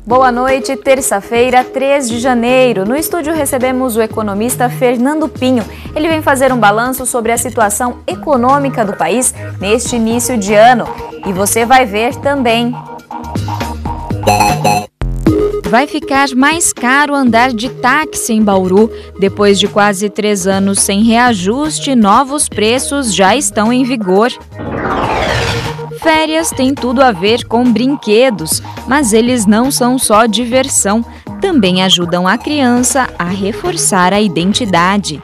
Boa noite, terça-feira, 3 de janeiro. No estúdio recebemos o economista Fernando Pinho. Ele vem fazer um balanço sobre a situação econômica do país neste início de ano. E você vai ver também. Vai ficar mais caro andar de táxi em Bauru. Depois de quase 3 anos sem reajuste, novos preços já estão em vigor. Férias têm tudo a ver com brinquedos, mas eles não são só diversão, também ajudam a criança a reforçar a identidade.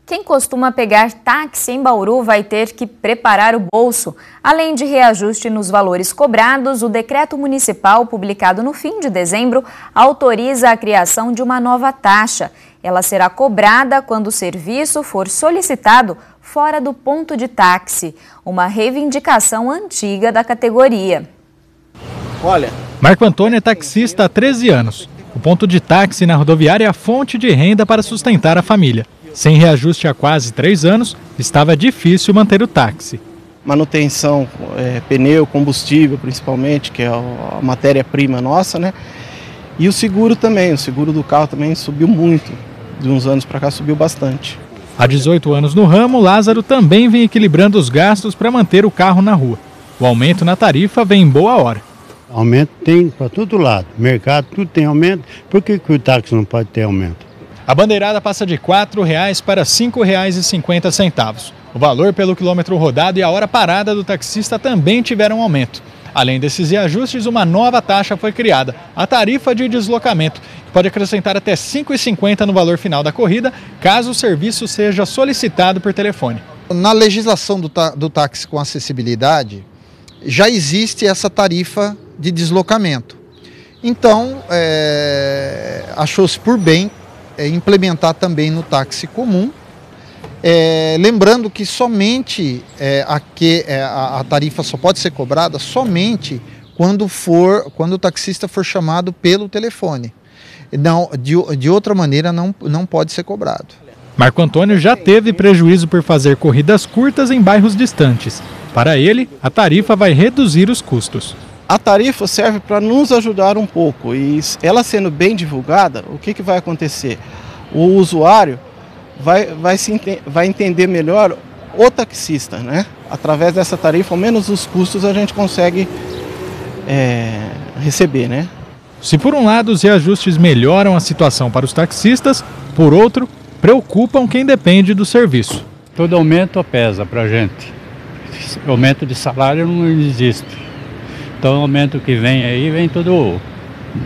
Quem costuma pegar táxi em Bauru vai ter que preparar o bolso. Além de reajuste nos valores cobrados, o decreto municipal, publicado no fim de dezembro, autoriza a criação de uma nova taxa. Ela será cobrada quando o serviço for solicitado fora do ponto de táxi, uma reivindicação antiga da categoria. Marco Antônio é taxista há 13 anos. O ponto de táxi na rodoviária é a fonte de renda para sustentar a família. Sem reajuste há quase 3 anos, estava difícil manter o táxi. Manutenção, pneu, combustível principalmente, que é a matéria-prima nossa, né? E o seguro também, o seguro do carro também subiu muito. De uns anos para cá subiu bastante. Há 18 anos no ramo, Lázaro também vem equilibrando os gastos para manter o carro na rua. O aumento na tarifa vem em boa hora. Aumento tem para todo lado, mercado, tudo tem aumento, por que o táxi não pode ter aumento? A bandeirada passa de R$ 4,00 para R$ 5,50. O valor pelo quilômetro rodado e a hora parada do taxista também tiveram aumento. Além desses reajustes, uma nova taxa foi criada, a tarifa de deslocamento, que pode acrescentar até R$ 5,50 no valor final da corrida, caso o serviço seja solicitado por telefone. Na legislação do táxi com acessibilidade, já existe essa tarifa de deslocamento. Então, achou-se por bem implementar também no táxi comum, lembrando que somente a tarifa só pode ser cobrada somente quando o taxista for chamado pelo telefone. Não, de outra maneira não pode ser cobrado. Marco Antônio já teve prejuízo por fazer corridas curtas em bairros distantes. Para ele, a tarifa vai reduzir os custos. A tarifa serve para nos ajudar um pouco e ela sendo bem divulgada, o que vai acontecer? O usuário vai entender melhor o taxista, né? Através dessa tarifa, ao menos os custos a gente consegue receber, né? Se por um lado os reajustes melhoram a situação para os taxistas, por outro, preocupam quem depende do serviço. Todo aumento pesa para a gente. Aumento de salário não existe. Então o aumento que vem aí, vem tudo,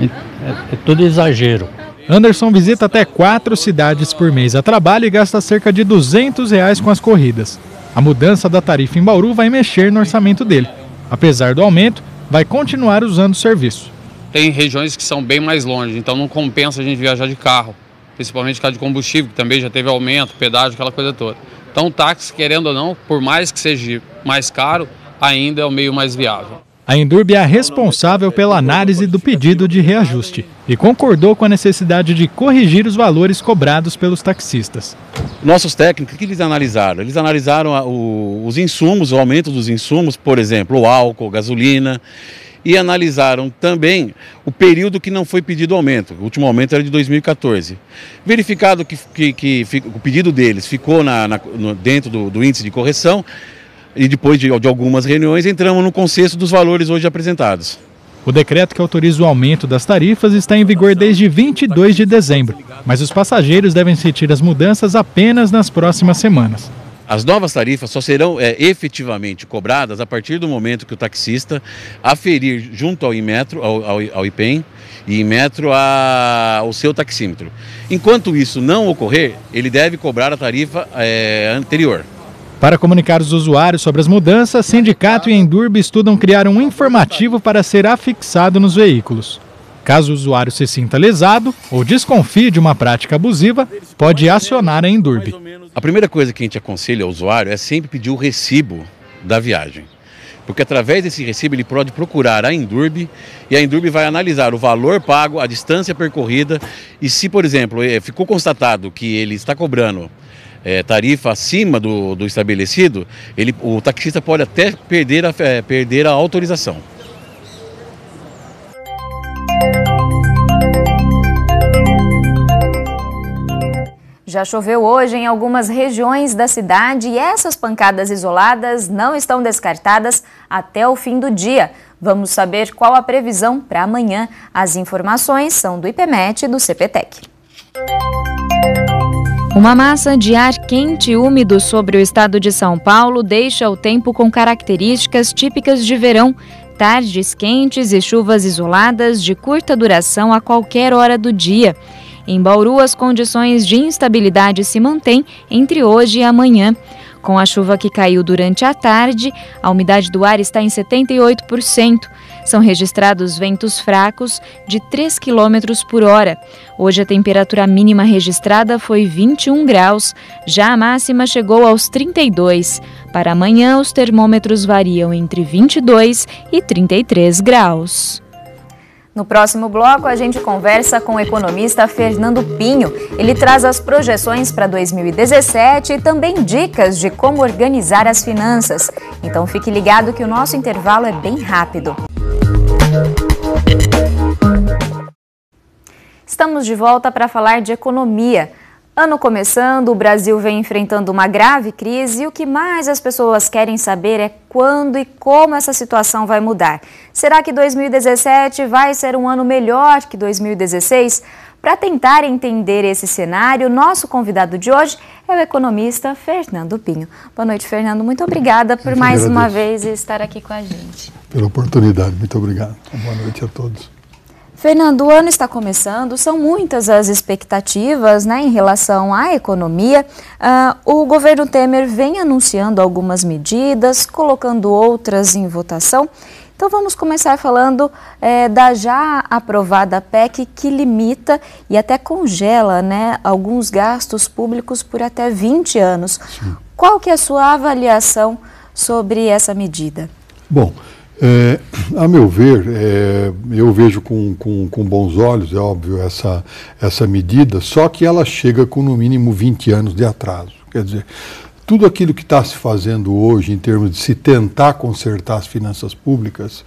é tudo exagero. Anderson visita até 4 cidades por mês a trabalho e gasta cerca de R$ 200 com as corridas. A mudança da tarifa em Bauru vai mexer no orçamento dele. Apesar do aumento, vai continuar usando o serviço. Tem regiões que são bem mais longe, então não compensa a gente viajar de carro, principalmente por causa de combustível, que também já teve aumento, pedágio, aquela coisa toda. Então o táxi, querendo ou não, por mais que seja mais caro, ainda é o meio mais viável. A Endurb é a responsável pela análise do pedido de reajuste e concordou com a necessidade de corrigir os valores cobrados pelos taxistas. Nossos técnicos, o que eles analisaram? Eles analisaram os insumos, o aumento dos insumos, por exemplo, o álcool, gasolina, e analisaram também o período que não foi pedido aumento. O último aumento era de 2014. Verificado que o pedido deles ficou dentro do índice de correção, e depois de algumas reuniões, entramos no consenso dos valores hoje apresentados. O decreto que autoriza o aumento das tarifas está em vigor desde 22 de dezembro, mas os passageiros devem sentir as mudanças apenas nas próximas semanas. As novas tarifas só serão efetivamente cobradas a partir do momento que o taxista aferir junto ao Inmetro, ao IPEM e Inmetro ao seu taxímetro. Enquanto isso não ocorrer, ele deve cobrar a tarifa anterior. Para comunicar os usuários sobre as mudanças, sindicato e Endurb estudam criar um informativo para ser afixado nos veículos. Caso o usuário se sinta lesado ou desconfie de uma prática abusiva, pode acionar a Endurb. A primeira coisa que a gente aconselha ao usuário é sempre pedir o recibo da viagem. porque através desse recibo ele pode procurar a Endurbe e a Endurbe vai analisar o valor pago, a distância percorrida e se, por exemplo, ficou constatado que ele está cobrando tarifa acima do estabelecido, o taxista pode até perder a autorização. Já choveu hoje em algumas regiões da cidade e essas pancadas isoladas não estão descartadas até o fim do dia. Vamos saber qual a previsão para amanhã. As informações são do IPMET e do CPTEC. Uma massa de ar quente e úmido sobre o estado de São Paulo deixa o tempo com características típicas de verão. Tardes quentes e chuvas isoladas de curta duração a qualquer hora do dia. Em Bauru, as condições de instabilidade se mantêm entre hoje e amanhã. Com a chuva que caiu durante a tarde, a umidade do ar está em 78%. São registrados ventos fracos de 3 km por hora. Hoje a temperatura mínima registrada foi 21 graus, já a máxima chegou aos 32. Para amanhã, os termômetros variam entre 22 e 33 graus. No próximo bloco, a gente conversa com o economista Fernando Pinho. Ele traz as projeções para 2017 e também dicas de como organizar as finanças. Então fique ligado que o nosso intervalo é bem rápido. Estamos de volta para falar de economia. Ano começando, o Brasil vem enfrentando uma grave crise e o que mais as pessoas querem saber é quando e como essa situação vai mudar. Será que 2017 vai ser um ano melhor que 2016? Para tentar entender esse cenário, nosso convidado de hoje é o economista Fernando Pinho. Boa noite, Fernando. Muito obrigada por mais uma vez estar aqui com a gente. Pela oportunidade, muito obrigado. Boa noite a todos. Fernando, o ano está começando, são muitas as expectativas, né, em relação à economia. O governo Temer vem anunciando algumas medidas, colocando outras em votação. Então vamos começar falando da já aprovada PEC que limita e até congela, né, alguns gastos públicos por até 20 anos. Sim. Qual que é a sua avaliação sobre essa medida? Bom, a meu ver, eu vejo com bons olhos, é óbvio, essa medida, só que ela chega com no mínimo 20 anos de atraso. Quer dizer, tudo aquilo que está se fazendo hoje em termos de se tentar consertar as finanças públicas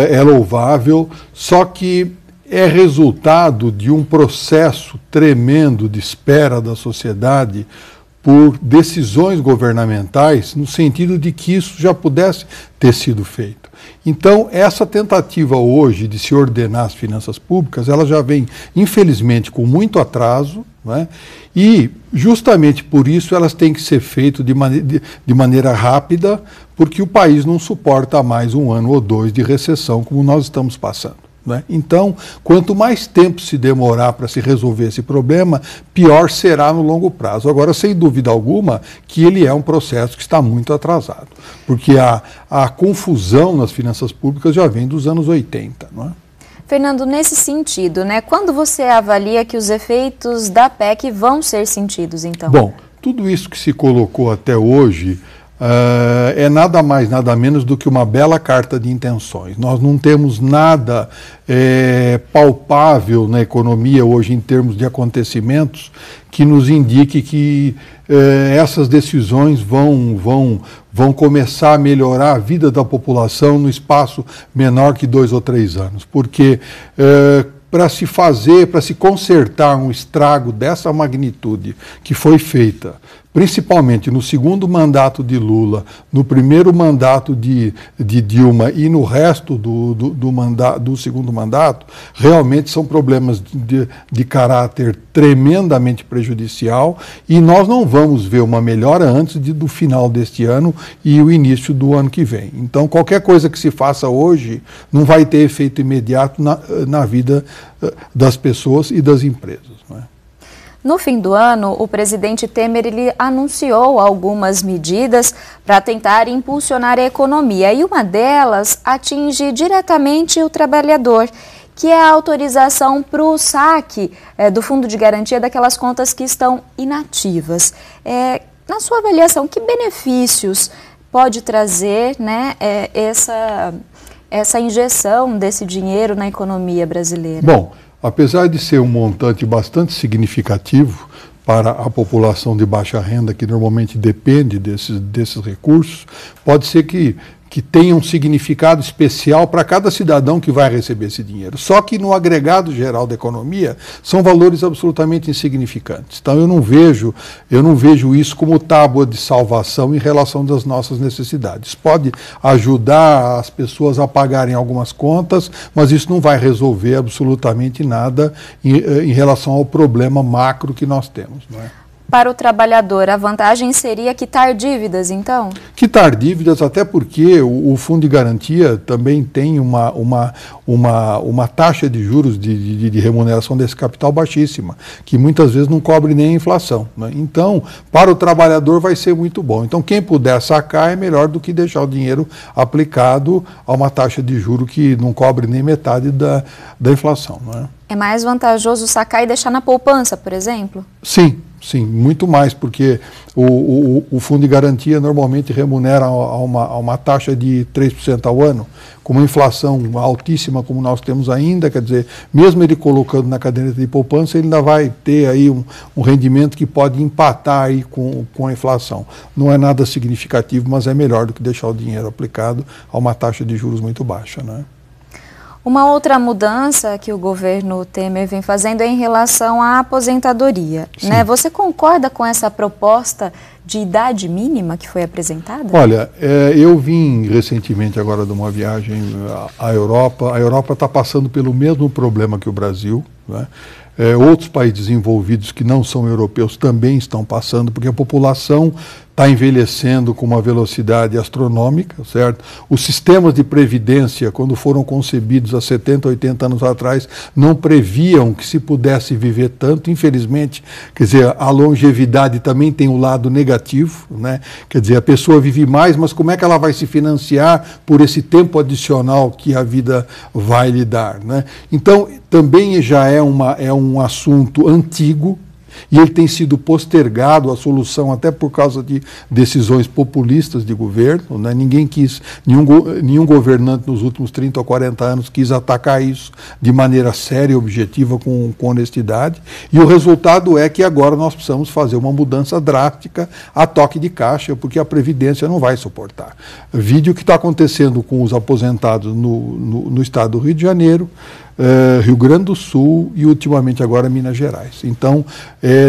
é louvável, só que é resultado de um processo tremendo de espera da sociedade por decisões governamentais, no sentido de que isso já pudesse ter sido feito. Então, essa tentativa hoje de se ordenar as finanças públicas, ela já vem, infelizmente, com muito atraso, né? E, justamente por isso, elas têm que ser feitas de maneira rápida, porque o país não suporta mais um ano ou dois de recessão, como nós estamos passando. Então, quanto mais tempo se demorar para se resolver esse problema, pior será no longo prazo. Agora, sem dúvida alguma, que ele é um processo que está muito atrasado, porque a confusão nas finanças públicas já vem dos anos 80, não é? Fernando, nesse sentido, né, quando você avalia que os efeitos da PEC vão ser sentidos, então? Bom, tudo isso que se colocou até hoje é nada mais, nada menos do que uma bela carta de intenções. Nós não temos nada palpável na economia hoje em termos de acontecimentos que nos indique que essas decisões vão começar a melhorar a vida da população no espaço menor que 2 ou 3 anos, porque para se consertar um estrago dessa magnitude que foi feita, principalmente no segundo mandato de Lula, no primeiro mandato de Dilma e no resto do segundo mandato, realmente são problemas de caráter tremendamente prejudicial e nós não vamos ver uma melhora antes do final deste ano e o início do ano que vem. Então, qualquer coisa que se faça hoje não vai ter efeito imediato na vida das pessoas e das empresas, não é? No fim do ano, o presidente Temer ele anunciou algumas medidas para tentar impulsionar a economia e uma delas atinge diretamente o trabalhador, que é a autorização para o saque do Fundo de Garantia daquelas contas que estão inativas. Na sua avaliação, que benefícios pode trazer, né, essa injeção desse dinheiro na economia brasileira? Bom, apesar de ser um montante bastante significativo para a população de baixa renda, que normalmente depende desses recursos, pode ser que tenha um significado especial para cada cidadão que vai receber esse dinheiro. Só que no agregado geral da economia, são valores absolutamente insignificantes. Então eu não vejo isso como tábua de salvação em relação das nossas necessidades. Pode ajudar as pessoas a pagarem algumas contas, mas isso não vai resolver absolutamente nada em relação ao problema macro que nós temos, não é? Para o trabalhador, a vantagem seria quitar dívidas, então? Quitar dívidas, até porque o Fundo de Garantia também tem uma taxa de juros de remuneração desse capital baixíssima, que muitas vezes não cobre nem a inflação, né? Então, para o trabalhador vai ser muito bom. Então, quem puder sacar é melhor do que deixar o dinheiro aplicado a uma taxa de juros que não cobre nem metade da inflação, né? É mais vantajoso sacar e deixar na poupança, por exemplo? Sim, muito mais, porque o Fundo de Garantia normalmente remunera a uma taxa de 3% ao ano, com uma inflação altíssima como nós temos ainda, quer dizer, mesmo ele colocando na caderneta de poupança, ele ainda vai ter aí um rendimento que pode empatar aí com a inflação. Não é nada significativo, mas é melhor do que deixar o dinheiro aplicado a uma taxa de juros muito baixa, né? Uma outra mudança que o governo Temer vem fazendo é em relação à aposentadoria, né? Você concorda com essa proposta de idade mínima que foi apresentada? Olha, eu vim recentemente agora de uma viagem à Europa. A Europa está passando pelo mesmo problema que o Brasil, né? Outros países desenvolvidos que não são europeus também estão passando, porque a população está envelhecendo com uma velocidade astronômica, certo? Os sistemas de previdência, quando foram concebidos há 70, 80 anos atrás, não previam que se pudesse viver tanto. Infelizmente, quer dizer, a longevidade também tem um lado negativo, né? Quer dizer, a pessoa vive mais, mas como é que ela vai se financiar por esse tempo adicional que a vida vai lhe dar, né? Então, também já é um assunto antigo, e ele tem sido postergado, a solução até por causa de decisões populistas de governo, né? Nenhum governante nos últimos 30 ou 40 anos quis atacar isso de maneira séria e objetiva, com honestidade, e o resultado é que agora nós precisamos fazer uma mudança drástica a toque de caixa, porque a Previdência não vai suportar. Vídeo que está acontecendo com os aposentados no estado do Rio de Janeiro, Rio Grande do Sul e ultimamente agora Minas Gerais. Então,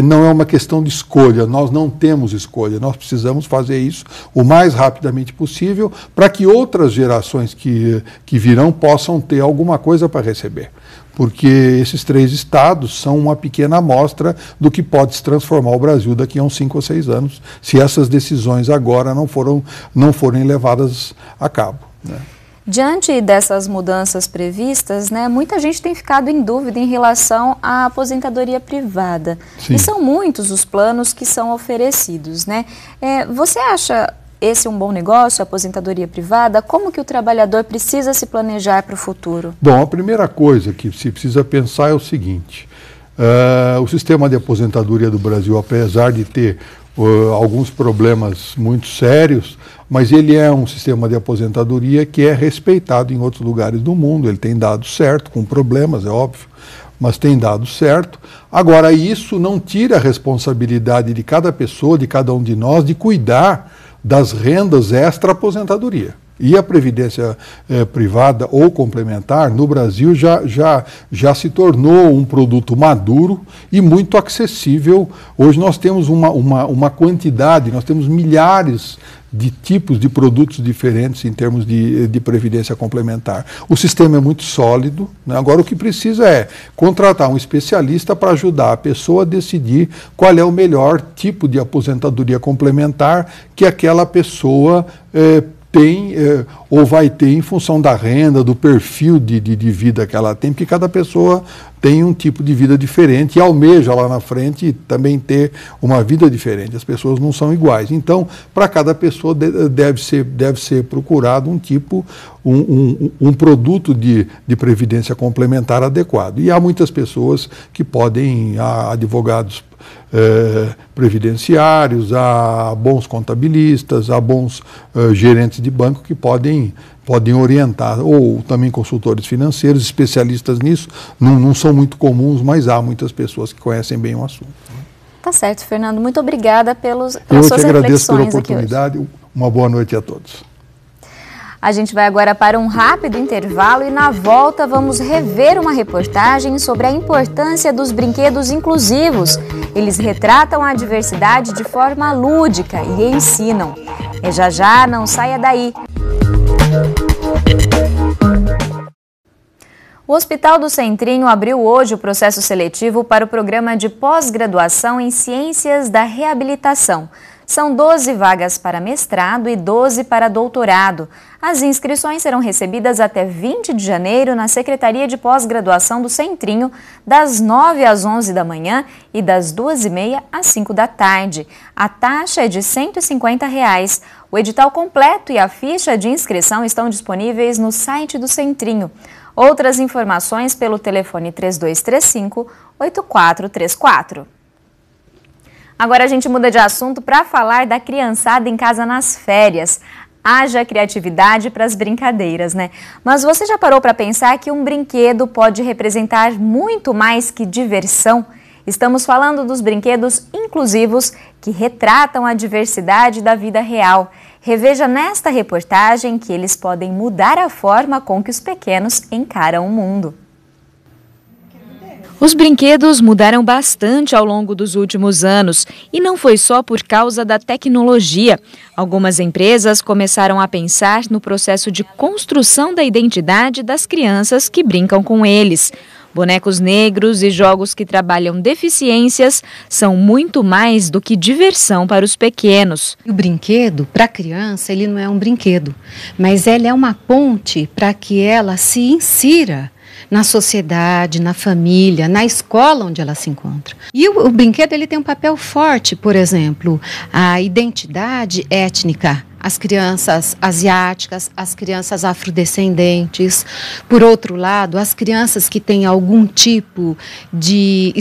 não é uma questão de escolha, nós não temos escolha, nós precisamos fazer isso o mais rapidamente possível para que outras gerações que virão possam ter alguma coisa para receber. Porque esses 3 estados são uma pequena amostra do que pode se transformar o Brasil daqui a uns 5 ou 6 anos, se essas decisões agora não forem levadas a cabo, né? Diante dessas mudanças previstas, né, muita gente tem ficado em dúvida em relação à aposentadoria privada. Sim. E são muitos os planos que são oferecidos, né? Você acha esse um bom negócio, a aposentadoria privada? Como que o trabalhador precisa se planejar para o futuro? Bom, a primeira coisa que se precisa pensar é o seguinte: o sistema de aposentadoria do Brasil, apesar de ter alguns problemas muito sérios, mas ele é um sistema de aposentadoria que é respeitado em outros lugares do mundo. Ele tem dado certo, com problemas, é óbvio, mas tem dado certo. Agora, isso não tira a responsabilidade de cada pessoa, de cada um de nós, de cuidar das rendas extra-aposentadoria. E a previdência privada ou complementar, no Brasil, já se tornou um produto maduro e muito acessível. Hoje nós temos uma quantidade, nós temos milhares de tipos de produtos diferentes em termos de previdência complementar. O sistema é muito sólido, né? Agora o que precisa é contratar um especialista para ajudar a pessoa a decidir qual é o melhor tipo de aposentadoria complementar que aquela pessoa tem ou vai ter em função da renda, do perfil de vida que ela tem, porque cada pessoa tem um tipo de vida diferente e almeja lá na frente também ter uma vida diferente. As pessoas não são iguais. Então, para cada pessoa deve ser procurado um produto de previdência complementar adequado. E há muitas pessoas que podem, há advogados previdenciários, há bons contabilistas, há bons gerentes de banco que podem orientar, ou também consultores financeiros, especialistas nisso. Não são muito comuns, mas há muitas pessoas que conhecem bem o assunto. Tá certo, Fernando. Muito obrigada pelas suas reflexões. Eu te agradeço pela oportunidade. Uma boa noite a todos. A gente vai agora para um rápido intervalo e na volta vamos rever uma reportagem sobre a importância dos brinquedos inclusivos. Eles retratam a diversidade de forma lúdica e ensinam. É já, não saia daí. O Hospital do Centrinho abriu hoje o processo seletivo para o programa de pós-graduação em Ciências da Reabilitação. São 12 vagas para mestrado e 12 para doutorado. As inscrições serão recebidas até 20 de janeiro na Secretaria de Pós-Graduação do Centrinho, das 9 às 11 da manhã e das 2h30 às 5 da tarde. A taxa é de R$ 150. O edital completo e a ficha de inscrição estão disponíveis no site do Centrinho. Outras informações pelo telefone 3235-8434. Agora a gente muda de assunto para falar da criançada em casa nas férias. Haja criatividade para as brincadeiras, né? Mas você já parou para pensar que um brinquedo pode representar muito mais que diversão? Estamos falando dos brinquedos inclusivos que retratam a diversidade da vida real. Reveja nesta reportagem que eles podem mudar a forma com que os pequenos encaram o mundo. Os brinquedos mudaram bastante ao longo dos últimos anos e não foi só por causa da tecnologia. Algumas empresas começaram a pensar no processo de construção da identidade das crianças que brincam com eles. Bonecos negros e jogos que trabalham deficiências são muito mais do que diversão para os pequenos. O brinquedo, para a criança, ele não é um brinquedo, mas ele é uma ponte para que ela se insira na sociedade, na família, na escola onde ela se encontra. E o brinquedo ele tem um papel forte, por exemplo, a identidade étnica. As crianças asiáticas, as crianças afrodescendentes. Por outro lado, as crianças que têm algum tipo de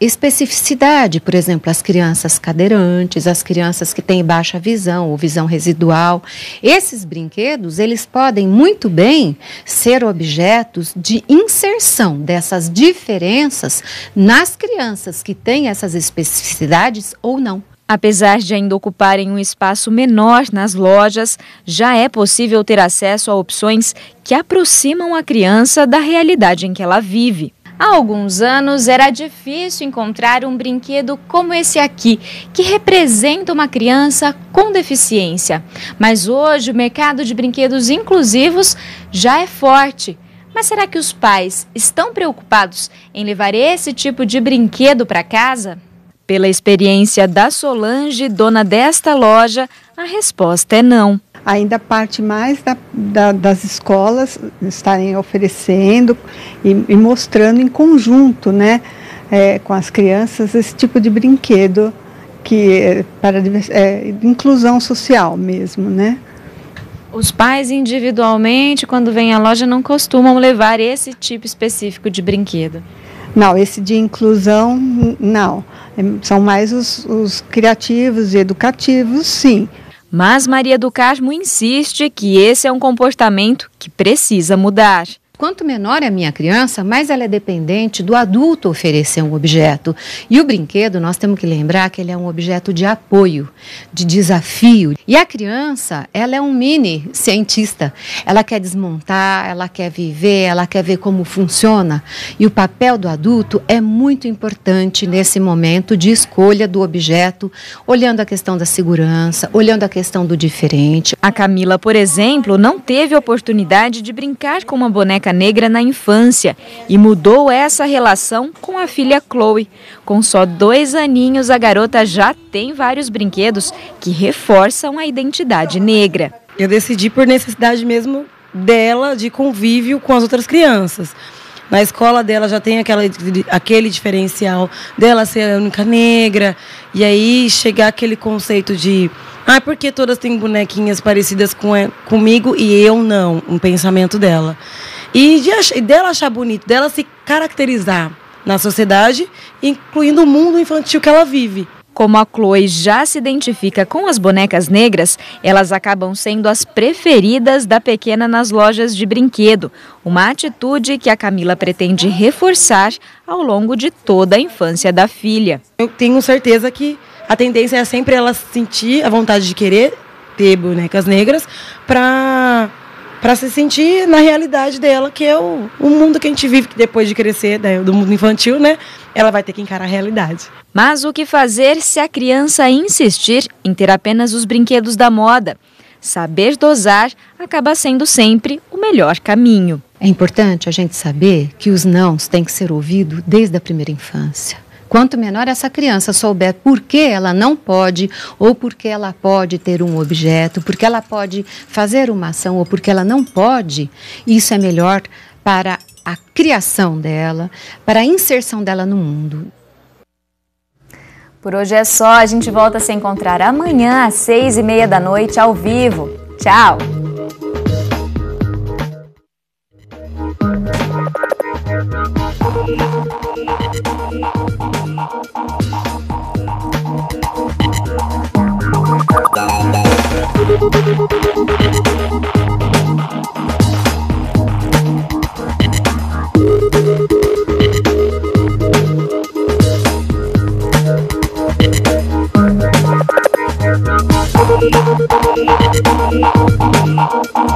especificidade, por exemplo, as crianças cadeirantes, as crianças que têm baixa visão ou visão residual. Esses brinquedos, eles podem muito bem ser objetos de inserção dessas diferenças nas crianças que têm essas especificidades ou não. Apesar de ainda ocuparem um espaço menor nas lojas, já é possível ter acesso a opções que aproximam a criança da realidade em que ela vive. Há alguns anos era difícil encontrar um brinquedo como esse aqui, que representa uma criança com deficiência. Mas hoje o mercado de brinquedos inclusivos já é forte. Mas será que os pais estão preocupados em levar esse tipo de brinquedo para casa? Pela experiência da Solange, dona desta loja, a resposta é não. Ainda parte mais das escolas estarem oferecendo e mostrando em conjunto, né, com as crianças esse tipo de brinquedo que é para inclusão social mesmo, né? Os pais individualmente, quando vêm à loja, não costumam levar esse tipo específico de brinquedo. Não, esse de inclusão, não. São mais os criativos e educativos, sim. Mas Maria do Carmo insiste que esse é um comportamento que precisa mudar. Quanto menor é a minha criança, mais ela é dependente do adulto oferecer um objeto. E o brinquedo, nós temos que lembrar que ele é um objeto de apoio, de desafio. E a criança, ela é um mini cientista. Ela quer desmontar, ela quer viver, ela quer ver como funciona. E o papel do adulto é muito importante nesse momento de escolha do objeto, olhando a questão da segurança, olhando a questão do diferente. A Camila, por exemplo, não teve oportunidade de brincar com uma boneca negra na infância e mudou essa relação com a filha Chloe. Com só 2 aninhos, a garota já tem vários brinquedos que reforçam a identidade negra. Eu decidi por necessidade mesmo dela, de convívio com as outras crianças. Na escola dela já tem aquele diferencial dela ser a única negra. E aí chegar aquele conceito de... por que todas têm bonequinhas parecidas comigo e eu não? Um pensamento dela. E dela achar bonito, dela se caracterizar na sociedade, incluindo o mundo infantil que ela vive. Como a Chloe já se identifica com as bonecas negras, elas acabam sendo as preferidas da pequena nas lojas de brinquedo. Uma atitude que a Camila pretende reforçar ao longo de toda a infância da filha. Eu tenho certeza que a tendência é sempre ela sentir a vontade de querer ter bonecas negras para se sentir na realidade dela, que é o mundo que a gente vive, que depois de crescer, do mundo infantil, né, ela vai ter que encarar a realidade. Mas o que fazer se a criança insistir em ter apenas os brinquedos da moda? Saber dosar acaba sendo sempre o melhor caminho. É importante a gente saber que os nãos têm que ser ouvidos desde a primeira infância. Quanto menor essa criança souber por que ela não pode, ou por que ela pode ter um objeto, por que ela pode fazer uma ação, ou por que ela não pode, isso é melhor para a criação dela, para a inserção dela no mundo. Por hoje é só, a gente volta a se encontrar amanhã às 6h30 da noite ao vivo. Tchau! Thank you.